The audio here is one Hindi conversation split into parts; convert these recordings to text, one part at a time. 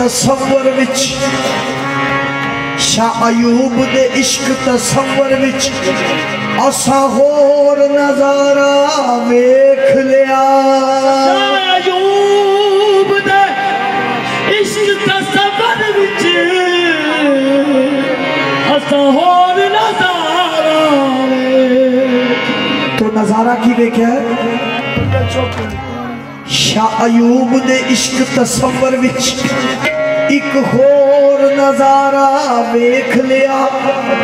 तसव्वुर विच शाह अयूब दे इश्क तसव्वुर विच असा होर नजारा वेख लिया। शाह अयूब दे इश्क तसव्वुर विच असा होर नजारा तो नजारा की वेख्या शाह अयूब दे इश्क तसव्वुर विच एक होर नजारा वेख लिया।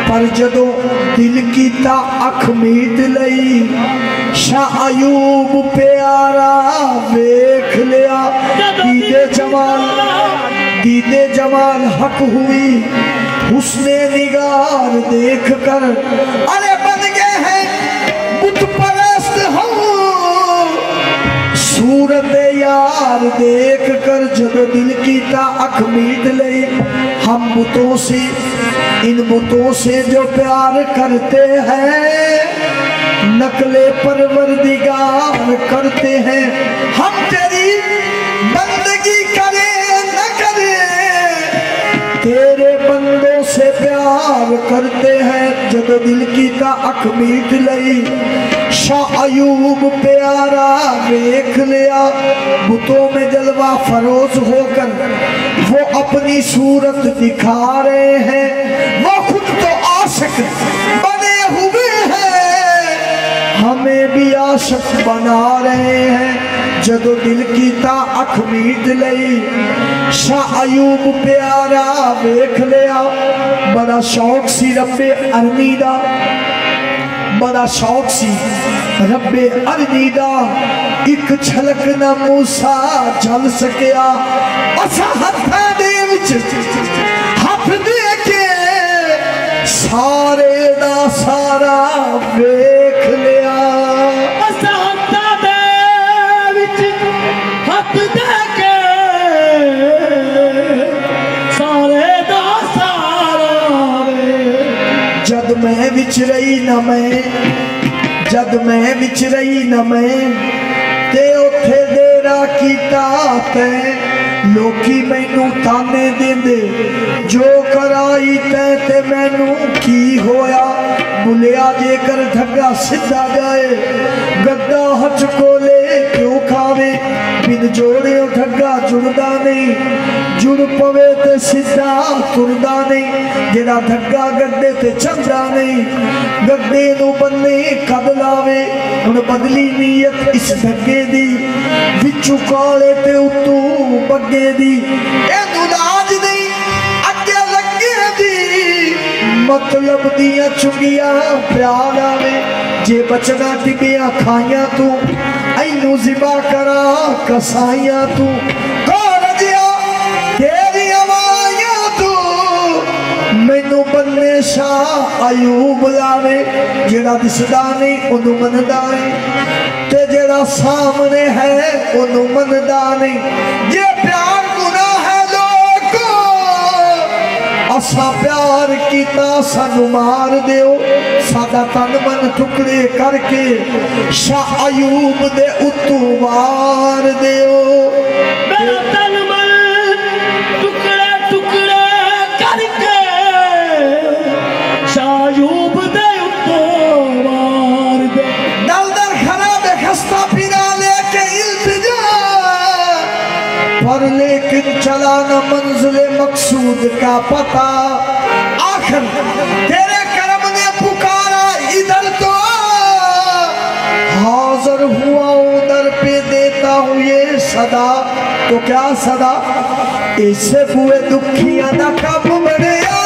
पर जदों दिल कीता अख मीट लई शाह अयूब प्यारा वेख लिया। दीदे जमाल हक हुई हुस्ने निगार देख कर अरे बन गए हैं बुत परस्त हम सूरत यार देख कर जब दिल कीता अख मीट लई। हम बुतों से इन बुतों से जो प्यार करते हैं नकले परवरदिगार करते हैं। हम तेरी बंदगी करें न करें तेरे बंदों से प्यार करते हैं। जब दिल कीता अख मीट लई शाह अयूब प्यारा देख लिया। बुतों में जलवा फरोज होकर वो अपनी सूरत दिखा रहे हैं। वो खुद तो आशिक बने हुए हैं हमें भी आशिक बना रहे हैं। जदों दिल कीता अख मीट लई शाह अयूब प्यारा देख लिया। बड़ा शौक सी रब्बे अरनी दा बड़ा शौक सी रब्बे अरनी दा एक झलक ना मूसा झल सकिया। असा हत्थां दे विच हथ दे के सारे दा सारा वेख लिया। असा हत्थां दे विच हथ दे के सारे दा सारा जद मैं विच रही न मैं जद मैं विच रही न मैं ते उथे डेरा कीता तै लोकी मैनू ताने देंदे जो कराई तै ते मैनू की होया। बुलिया जेकर ढगा सीधा जाए गद्दा हथ कोले क्यों खावे बिन जोड़े ढगा जुड़दा नहीं जुड़ पवे ते सीधा तुरदा नहीं। जेड़ा ढगा गड्डे ते चढ़दा नहीं गड्डे नू बन्ने कद लावे। हुण बदली नीयत इस ढगे दी विचू काले ते उतू बग्गे दी इहनू लाज नहीं अगे लगे दी मतलब दिया चुगिया प्यार आवे। जे बचना टिबिया खाइया तू ऐनू जिबा करा कसाइया तू कौन दिया तेरी आवाज़ तू मैनू बन्ने शाह अयूब लावे। जेड़ा दिसदा नहीं उन्नू मनदा है ते जेड़ा सामने है उन्नू मनदा नहीं। जे प्यार गुनाह है लोगो असा प्यार कीता सानू मार दियो। सादा तन मन टुकड़े करके शाह अयूब दे उत्तू वार दियो। मेरा तन मन टुकड़े टुकड़े करके शाह अयूब दे उत्तू वार दे। दल दल खराब खस्ता पीना लेके इल्तिजा पर लेकिन चला न मंजिले मकसूद का पता। आखिर तेरे करम ने पुकारा इधर तो हाजिर हुआ उधर पे देता हूँ ये सदा। तो क्या सदा इससे हुए दुखियां ना कब बढ़िया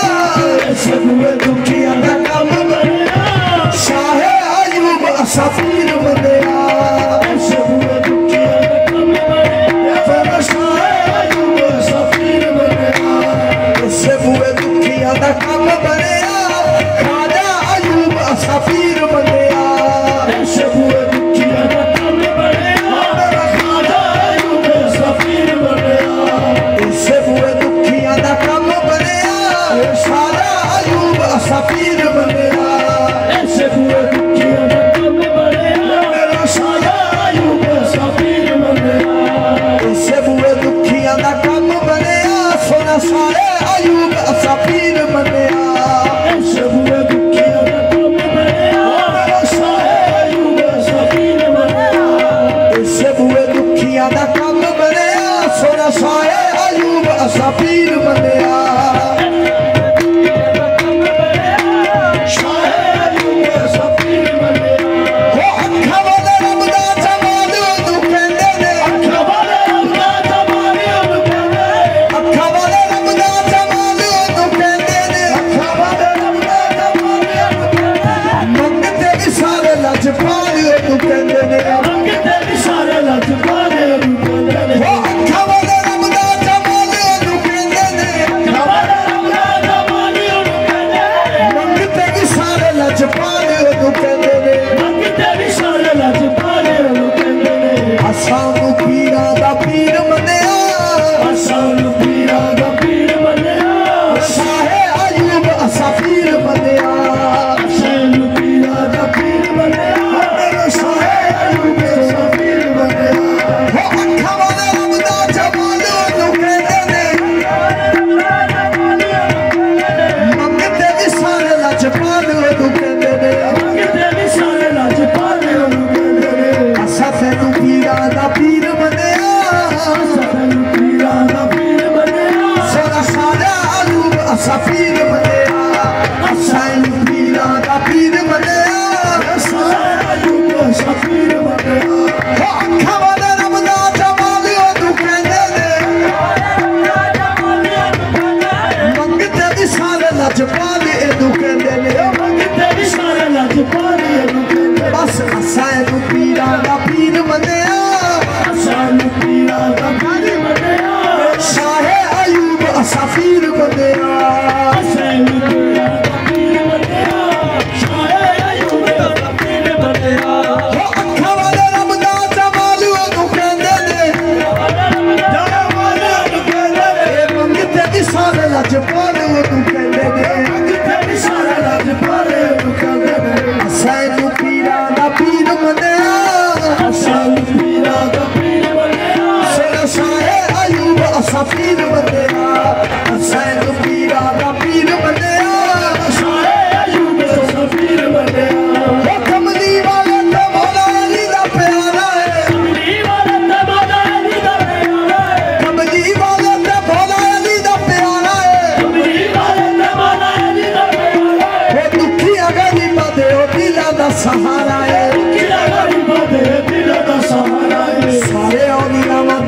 इससे हुए दुखियां ना कब बढ़िया। शाह अयूब सफीर बढ़िया इससे हुए दुखियां ना कब बढ़िया। शाह अयूब सफीर बढ़िया इससे हुए दुखियां ना कब बढ़िया। खाजा अयूब सफीर बढ़िया इससे हुए दुखियां ना कब बढ़िया। खाजा अयूब सफीर बढ़िया इससे हुए दुखियां ना कब बढ़िया। खाजा अयूब सफीर बढ़िया इससे हुए दुखियां ना कब बढ़िया। मेरा खाजा अयूब सफीर बढ़िया इससे हुए दुखियां ना कब बढ़िया। सारे अयूब असा पीर मनिया ऐसे बुए दुखिया दा कम बनया मेरा साहे अयूब असा पीर बनया ऐसे बुए दुखिया दा कम बनया सोना सारे अयूब असा पीर मनिया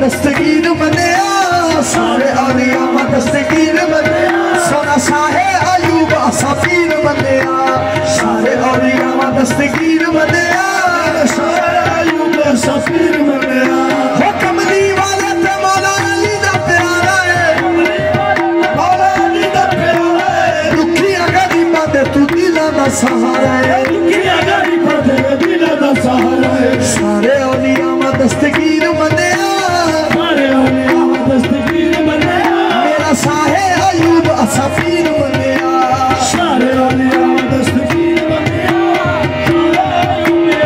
दस्तगीर बनिया सारे औलिया दस्तगीर बनिया सोना साहे अयूब असा पीर बनिया सारे औलिया दस्तगीर बनिया सारे अयूब असा पीर बनिया हो कमली वाला ते मौला अली दा प्यारा है मौला अली दा प्यारा है दुखिया गरीबा दे तू दिला दा सहारा है दुखिया गरीबा दे दिला दा सहारा है सारे औलिया दस्तगीर बनिया साहे अयूब असा पीर बनिया सारे औलिया दस्तगीर बनिया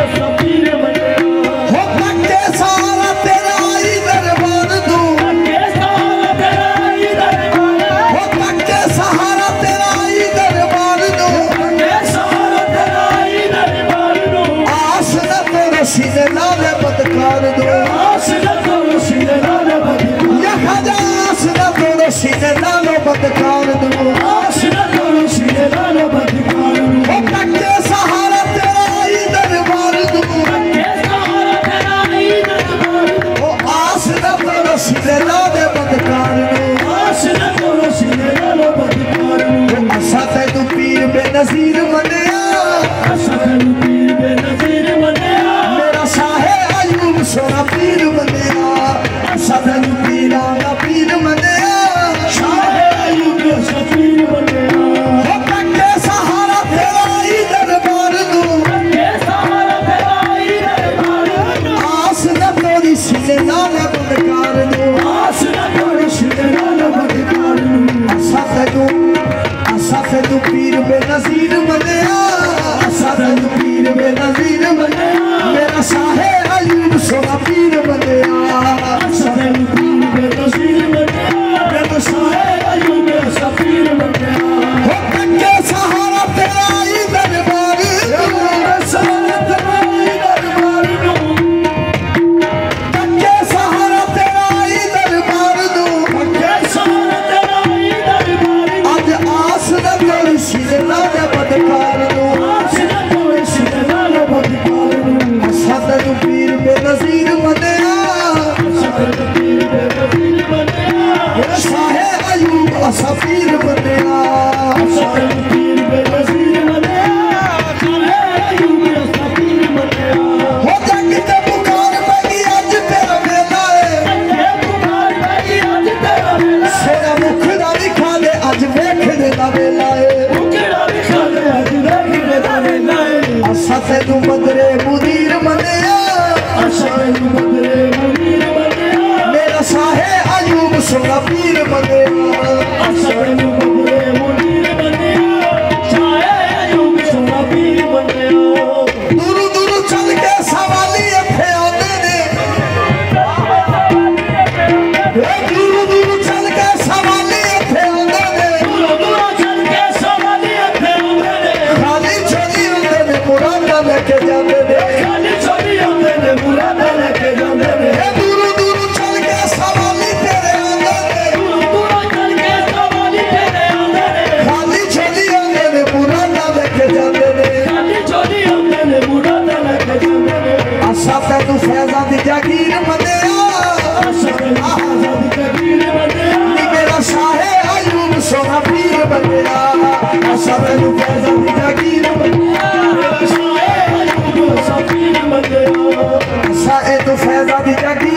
असा पीर बनिया हो पक्के सारा तेरा ही दरबार दूं पक्के सहारा तेरा ही दरबार हो पक्के सहारा तेरा ही दरबार दूं पक्के सहारा तेरा ही दरबार दूं आस न तेरे सीने लाले बदकार दूं आस न तेरे सीने लाले बदकार या खजा आस न तेरे सीने लालो बदकार दूं आस न तेरे सीने लालो बदकार दूं हो पक्के सहारा तेरा ही दरबार दूं पक्के सहारा तेरा ही दरबार दूं हो आस न तेरे सीने लाले बदकार दूं आस न तेरे सीने लालो बदकार दूं असा तैनू पीर बेनज़ीर मनिया असा तैनू पीर बेनज़ीर मनिया मेरा साहे अयूब सोना पीर मनिया असा तैनू पीरा दा पीर मनिया साहे अयूब असा पीर मनिया हो पक्के सहारा तेरा ही दरबार दूं पक्के सहारा तेरा ही दरबार दूं आस न तेरी सीने लाले बदकार दूं आस न तेरी सीने लाले बदकार दूं असा तैनू पीर बेनज़ीर मनिया असा तैनू पीर बेनज़ीर मनिया मेरा साहे अयूब सोना पीर मनिया असा तैनू पीर बेनज़ीर मनिया मेरा साहे अयूब सफीर बने हो तके सहारा तेरा ही दरबार सहारा तेरा ही दरबार तके सहारा तेरा ही दरबार तके सहारा तेरा ही दरबार अज आस न कोई सिर नाल बदकार आस न कोई सिर नाल बदकार असा तेनू पीर बेनज़ीर मनिया पीर बेनज़ीर बने शाहे अयूब असा पीर बनिया पीर बेनज़ीर बने शाहे अयूब असा पीर बने हो जंग ते पुकार पैगी अज तेरा वेला है पुकार पैगी अज तेरा वेला सोना मुखड़ा भी खा ले अज वेखने दा वेला है मुखड़ा भी खा ले अज वेखने दा वेला है असा तेनू मदरे मुदीर मनिया असा तेनू मदरे मुदीर बनिया मेरा शाहे अयूब सोना पीर मनिया असा तेनू मदरे मुदीर बनिया शाहे अयूब सोना पीर बनिया दूर दूर चल के सवाली इत्थे आंदे ने दूर दूर चल के सवाली इत्थे आंदे ने दूर चल के सवाली इत्थे आंदे ने खाली चली आंदे ने मुरादा लेके जांदे ने खाली चली आंदे ने मुरादा लेके जांदे ने दूर दूर चल के सवाली तेरे आंदे ने दूर चल के सवाली तेरे आंदे ने खाली चली आंदे ने मुरादा लेके जांदे ने खाली चली आंदे ने मुरादा लेके जांदे ने असा तेनू फैज़ां दी जागीर मनिया असा तेनू आजादी कबीर बनिया नी मेरा शाहे अयूब सोना पीर बनिया असा तेनू फैज़ां दी जागीर मनिया शाहे अयूब असा पीर बनिया असा ए तू फैज़ां दी जागीर